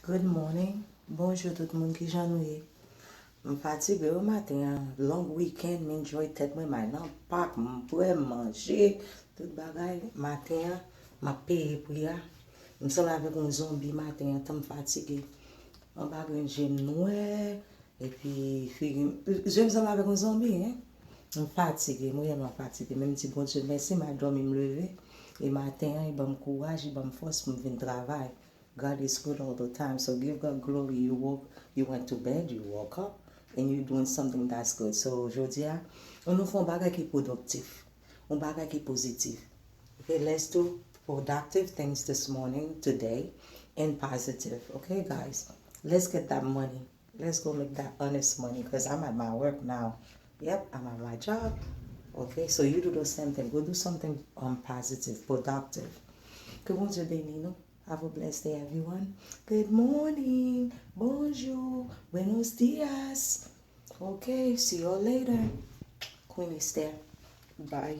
Good morning. Bonjour tout le monde qui j'en est. Je fatigué au matin, long week-end, m'enjoy tête moi maintenant, pas pour manger, tout bagay. Matin, m'a payé pour ya. Je me avec un zombie matin, tant fatigué. On va une j'aime noir et puis je me sens avec un zombie hein. Je suis fatigué, moi je suis fatigué, même si bon Dieu merci, m'a dormi me lever et matin il m'a courage, il m'a force pour venir travailler. God is good all the time, so give God glory. You went to bed, you woke up, and you're doing something that's good. So aujourd'hui, on nous fait un bagage qui est productif, un bagage qui est positif. Okay, let's do productive things this morning, today, and positive. Okay, guys, let's get that money. Let's go make that honest money because I'm at my work now. Yep, I'm at my job. Okay, so you do the same thing. Go do something positive, productive. Que bon Dieu bénisse nous. Have a blessed day, everyone. Good morning. Bonjour. Buenos dias. Okay, see you all later. Queen is there. Bye.